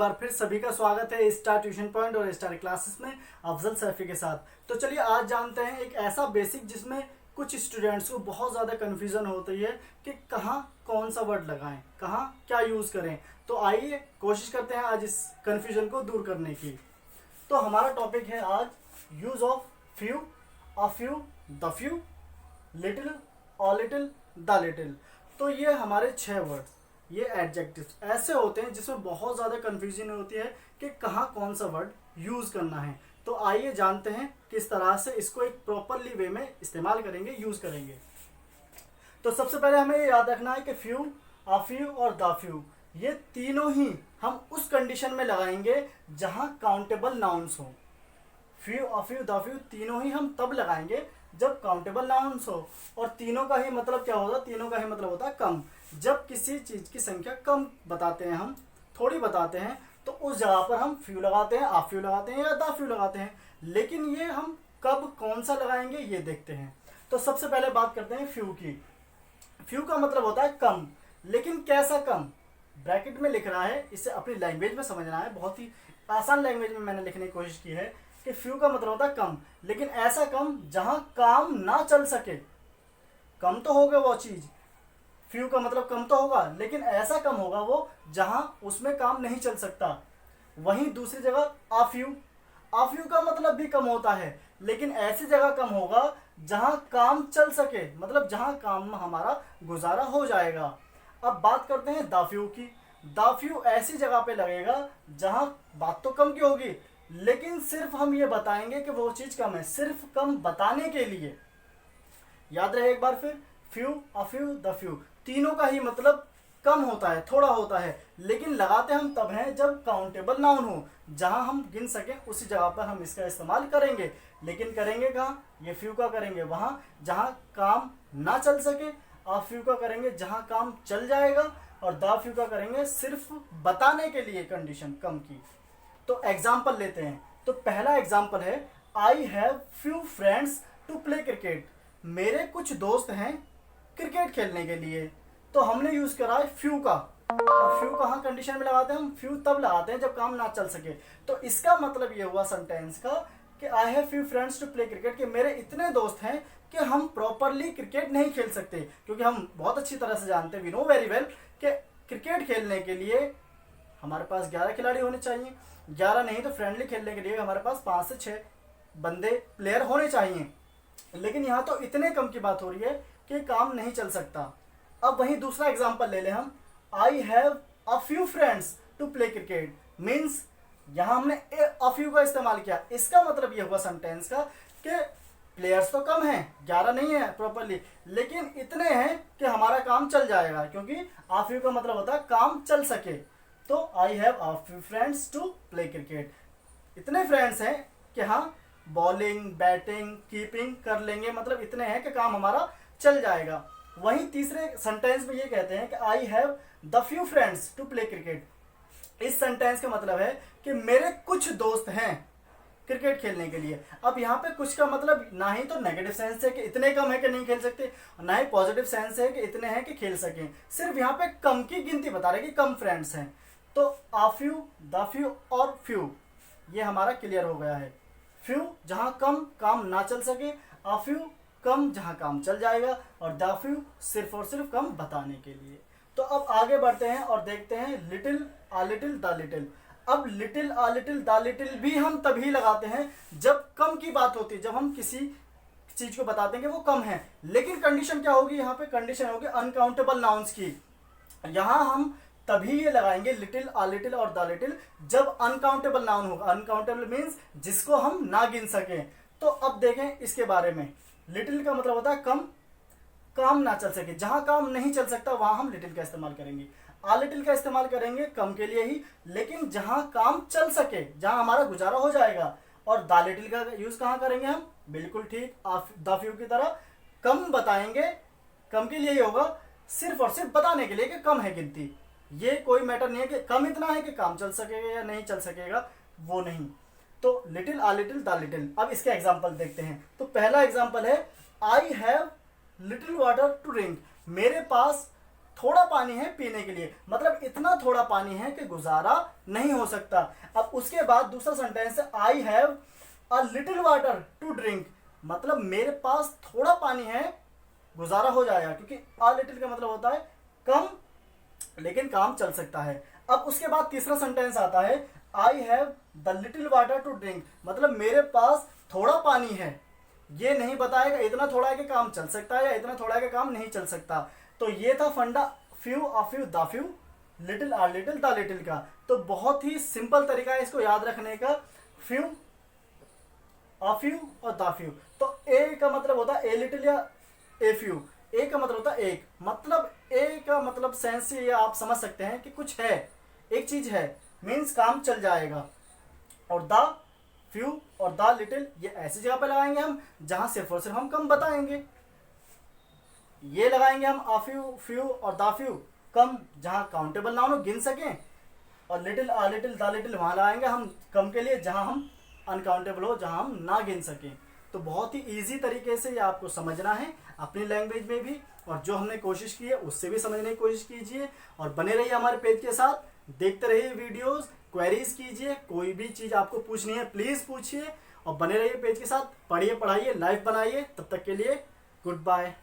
बार फिर सभी का स्वागत है स्टार ट्यूशन पॉइंट और स्टार क्लासेस में अफजल सैफी के साथ। तो चलिए आज जानते हैं एक ऐसा बेसिक जिसमें कुछ स्टूडेंट्स को बहुत ज़्यादा कन्फ्यूज़न होती है कि कहाँ कौन सा वर्ड लगाएं, कहाँ क्या यूज़ करें। तो आइए कोशिश करते हैं आज इस कन्फ्यूज़न को दूर करने की। तो हमारा टॉपिक है आज use of few, a few, the few, little, a little, the little. तो ये हमारे 6 वर्ड्स, ये एडजेक्टिव्स ऐसे होते हैं जिसमें बहुत ज़्यादा कन्फ्यूजन होती है कि कहाँ कौन सा वर्ड यूज़ करना है। तो आइए जानते हैं किस तरह से इसको एक प्रॉपरली वे में इस्तेमाल करेंगे, यूज़ करेंगे। तो सबसे पहले हमें ये याद रखना है कि फ्यू, अ फ्यू और द फ्यू ये तीनों ही हम उस कंडीशन में लगाएंगे जहाँ काउंटेबल नाउन्स हो। Few, a few, the few तीनों ही हम तब लगाएंगे जब काउंटेबल नाउन्स हो। और तीनों का ही मतलब क्या होता है? तीनों का ही मतलब होता है कम। जब किसी चीज़ की संख्या कम बताते हैं, हम थोड़ी बताते हैं, तो उस जगह पर हम फ्यू लगाते हैं, आ फ्यू लगाते हैं या द फ्यू लगाते हैं। लेकिन ये हम कब कौन सा लगाएंगे ये देखते हैं। तो सबसे पहले बात करते हैं फ्यू की। फ्यू का मतलब होता है कम, लेकिन कैसा कम? ब्रैकेट में लिख रहा है, इसे अपनी लैंग्वेज में समझना है। बहुत ही आसान लैंग्वेज में मैंने लिखने की कोशिश की है कि फ्यू का मतलब होता है कम, लेकिन ऐसा कम जहां काम ना चल सके। कम तो होगा वो चीज़, फ्यू का मतलब कम तो होगा, लेकिन ऐसा कम होगा वो जहां उसमें काम नहीं चल सकता। वहीं दूसरी जगह आफ्यू, आफ्यू का मतलब भी कम होता है, लेकिन ऐसी जगह कम होगा जहां काम चल सके, मतलब जहां काम हमारा गुजारा हो जाएगा। अब बात करते हैं दाफ्यू की। दाफ्यू ऐसी जगह पे लगेगा जहां बात तो कम की होगी, लेकिन सिर्फ हम ये बताएंगे कि वो चीज़ कम है, सिर्फ कम बताने के लिए। याद रहे एक बार फिर, few, a few, the few तीनों का ही मतलब कम होता है, थोड़ा होता है, लेकिन लगाते हम तब हैं जब काउंटेबल नाउन हो, जहां हम गिन सकें उसी जगह पर हम इसका इस्तेमाल करेंगे। लेकिन करेंगे कहाँ? ये फ्यू का करेंगे वहां जहां काम ना चल सके, अ फ्यू का करेंगे जहां काम चल जाएगा, और द फ्यू का करेंगे सिर्फ बताने के लिए कंडीशन कम की। तो एग्जाम्पल लेते हैं। तो पहला एग्जाम्पल है, I have few friends to play cricket. मेरे कुछ दोस्त हैं क्रिकेट खेलने के लिए। तो हमने यूज करा है फ्यू का। और फ्यू कहाँ कंडीशन में लगाते हैं? हम फ्यू तब लगाते हैं जब काम ना चल सके। तो इसका मतलब ये हुआ सेंटेंस का कि I have few friends to play cricket, कि मेरे इतने दोस्त हैं कि हम प्रॉपरली क्रिकेट नहीं खेल सकते। क्योंकि हम बहुत अच्छी तरह से जानते हैं, वी नो वेरी वेल, कि क्रिकेट खेलने के लिए हमारे पास 11 खिलाड़ी होने चाहिए। 11 नहीं तो फ्रेंडली खेलने के लिए हमारे पास 5 से 6 बंदे प्लेयर होने चाहिए। लेकिन यहाँ तो इतने कम की बात हो रही है कि काम नहीं चल सकता। अब वहीं दूसरा एग्जांपल ले लें हम, I have a few friends to play cricket. Means यहाँ हमने अ फ्यू का इस्तेमाल किया। इसका मतलब ये हुआ सेंटेंस का कि प्लेयर्स तो कम हैं, 11 नहीं है प्रॉपरली, लेकिन इतने हैं कि हमारा काम चल जाएगा, क्योंकि अ फ्यू का मतलब होता है काम चल सके। तो I have a few friends to play cricket, इतने फ्रेंड्स हैं कि हाँ बॉलिंग, बैटिंग, कीपिंग कर लेंगे, मतलब इतने हैं कि काम हमारा चल जाएगा। वहीं तीसरे सेंटेंस में ये कहते हैं कि I have the few friends to play cricket. इस सेंटेंस का मतलब है कि मेरे कुछ दोस्त हैं क्रिकेट खेलने के लिए। अब यहाँ पे कुछ का मतलब ना ही तो नेगेटिव सेंस है कि इतने कम है कि नहीं खेल सकते, ना ही पॉजिटिव सेंस है कि इतने हैं कि खेल सकें। सिर्फ यहाँ पे कम की गिनती बता रहे कि कम फ्रेंड्स हैं। तो आ फ्यू, द फ्यू और फ्यू ये हमारा क्लियर हो गया है। फ्यू जहाँ कम काम ना चल सके, आ फ्यू कम जहाँ काम चल जाएगा, और द फ्यू सिर्फ और सिर्फ कम बताने के लिए। तो अब आगे बढ़ते हैं और देखते हैं little, a little, the little. अब little, a little, the little भी हम तभी लगाते हैं जब कम की बात होती है, जब हम किसी चीज को बताते हैं कि वो कम है। लेकिन कंडीशन क्या होगी? यहाँ पे कंडीशन होगी अनकाउंटेबल नाउन्स की। यहाँ हम तभी ये लगाएंगे लिटिल, आ लिटिल और द लिटिल जब अनकाउंटेबल नाउन होगा। अनकाउंटेबल मीन्स जिसको हम ना गिन सकें। तो अब देखें इसके बारे में। लिटिल का मतलब होता है कम, काम ना चल सके, जहां काम नहीं चल सकता वहां हम लिटिल का इस्तेमाल करेंगे। आ लिटिल का इस्तेमाल करेंगे कम के लिए ही, लेकिन जहां काम चल सके, जहां हमारा गुजारा हो जाएगा। और द लिटिल का यूज कहां करेंगे हम? बिल्कुल ठीक, द फ्यू की तरह कम बताएंगे, कम के लिए ही होगा, सिर्फ और सिर्फ बताने के लिए कि कम है गिनती। ये कोई मैटर नहीं है कि कम इतना है कि काम चल सकेगा या नहीं चल सकेगा, वो नहीं। तो little, a little, the little. अब इसके एग्जांपल देखते हैं। तो पहला एग्जांपल है, I have little water to drink. मेरे पास थोड़ा पानी है पीने के लिए, मतलब इतना थोड़ा पानी है कि गुजारा नहीं हो सकता। अब उसके बाद दूसरा सेंटेंस है I have a little water to drink, मतलब मेरे पास थोड़ा पानी है, गुजारा हो जाएगा, क्योंकि अ लिटिल का मतलब होता है कम, लेकिन काम चल सकता है। अब उसके बाद तीसरा सेंटेंस आता है I have the little water to drink, मतलब मेरे पास थोड़ा पानी है, ये नहीं बताएगा इतना थोड़ा है कि काम चल सकता है या इतना थोड़ा है कि काम नहीं चल सकता। तो ये था funda few a few the few, little a little the little का। तो बहुत ही सिंपल तरीका है इसको याद रखने का, फ्यू अ फ्यू और द फ्यू। तो ए का मतलब होता है ए लिटिल या ए फ्यू, ए का मतलब होता है एक, मतलब ए का मतलब सेंस से ये आप समझ सकते हैं कि कुछ है, एक चीज है, मीन्स काम चल जाएगा। और द फ्यू और द लिटिल ये ऐसी जगह पे लगाएंगे हम जहां सिर्फ और सिर्फ हम कम बताएंगे, ये लगाएंगे हम अ फ्यू फ्यू और द फ्यू कम, जहां काउंटेबल नाउन हो गिन सकें, और little a little the little वहां लगाएंगे हम कम के लिए जहां हम अनकाउंटेबल हो, जहां हम ना गिन सकें। तो बहुत ही इजी तरीके से ये आपको समझना है अपनी लैंग्वेज में भी, और जो हमने कोशिश की है उससे भी समझने की कोशिश कीजिए, और बने रहिए हमारे पेज के साथ, देखते रहिए वीडियोस, क्वेरीज कीजिए, कोई भी चीज़ आपको पूछनी है प्लीज़ पूछिए, और बने रहिए पेज के साथ, पढ़िए पढ़ाइए लाइफ बनाइए। तब तक के लिए गुड बाय।